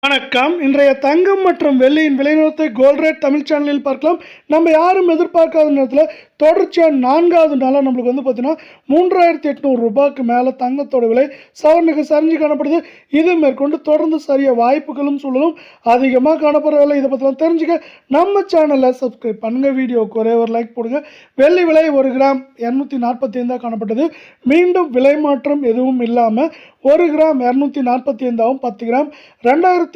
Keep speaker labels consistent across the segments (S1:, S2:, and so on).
S1: வணக்கம். இன்றைய தங்கம் மற்றும் வெள்ளியின் விலைநிறுவனத்தை கோல்ட் ரேட் தமிழ் சேனலில் பார்க்கலாம். நம்ம யாரும் எதிர்பார்க்காத நேரத்தில் தொடர்ச்சியாக 4வது நாளாக நம்மளுக்கு பார்த்தீங்கன்னா 3800 ரூபாய்க்கு மேலே தங்கத்தோட விலை சவரனுக்கு சரிஞ்சு காணப்படுது. இது மேற்கொண்டு தொடர்ந்து சரிய வாய்ப்புகளும் சூழலும் அதிகமாக காணப்படுற வேலை. இதை பற்றிலாம் தெரிஞ்சுக்க நம்ம சேனலை சப்ஸ்கிரைப் பண்ணுங்கள். வீடியோவுக்கு ஒரே ஒரு லைக் போடுங்க. வெள்ளி விலை 1 கிராம் 245 காணப்பட்டது. மீண்டும் விலை மாற்றம் எதுவும் இல்லாமல் 1 கிராம் 245 10 கிராம் 2450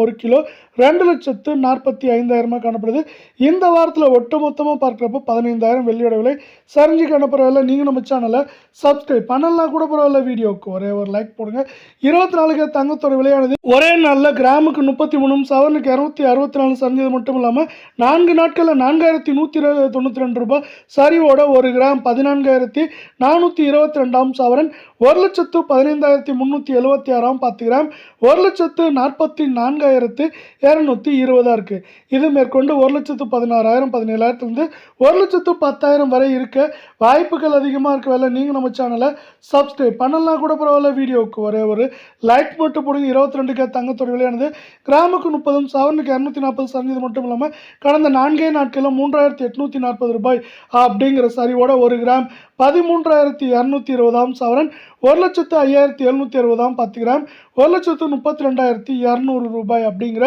S1: 1 கிலோ 2,45,000 காணப்படுது. இந்த வாரத்தில் ஒட்டுமொத்தமாக பார்க்குறப்ப 15,000 வெள்ளியோட விலை சரிஞ்சு காணப்படுறதில்ல. நீங்கள் நம்ம சேனலை சப்ஸ்கிரைப் பண்ணலாம் கூட பரவாயில்ல. வீடியோவுக்கு ஒரே ஒரு லைக் போடுங்க. 24 தங்கத்தோட விலையானது ஒரே நாளில் கிராமுக்கு 33 சவரனுக்கு 264 சரிஞ்சது மட்டும் இல்லாமல் 4 நாட்களில் 4,192 ரூபாய் சரிவோட 1 கிராம் 14,422 சவரன் 1,15,376 10 கிராம் 1,44,220 இருக்குது. இது மேற்கொண்டு 1,16,000 17,000 1,10,000 வரை இருக்க வாய்ப்புகள் அதிகமாக இருக்க வேலை. நீங்கள் நம்ம சேனலை சப்ஸ்கிரைப் பண்ணலாம் கூட பரவாயில்ல. வீடியோவுக்கு ஒரே ஒரு லைக் மட்டும் போடுங்க. 22 தங்கத்தோட விலையானது கிராமுக்கு 30 சவரனுக்கு 240 சரிஞ்சது மட்டும் இல்லாமல் கடந்த 4 நாட்களில் 3,840 ரூபாய் அப்படிங்கிற சரிவோட 1 கிராம் 13,220 சவரன் 1,05,760 10 கிராம் 1,32,200 ரூபாய் அப்படிங்கிற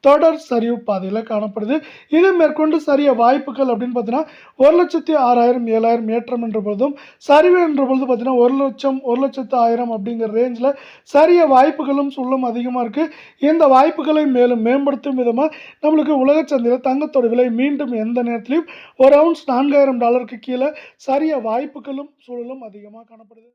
S1: தொடர் சரிவு பாதையில் காணப்படுது. இது மேற்கொண்டு சரிய வாய்ப்புகள் அப்படின்னு பார்த்தீங்கன்னா 1,06,000 7,000 ஏற்றம் என்ற பொழுதும் சரிவு என்ற பொழுது பார்த்தீங்கன்னா 1,00,000 1,10,000 அப்படிங்கிற ரேஞ்சில் சரிய வாய்ப்புகளும் சூழலும் அதிகமாக இருக்குது. இந்த வாய்ப்புகளை மேலும் மேம்படுத்தும் விதமாக நம்மளுக்கு உலக சந்தையில் தங்கத்தோட விலை மீண்டும் எந்த நேரத்திலையும் ஒரு அவுன்ஸ் $4,000 கீழே சரிய வாய்ப்புகளும் சூழலும் அதிகமாக காணப்படுது.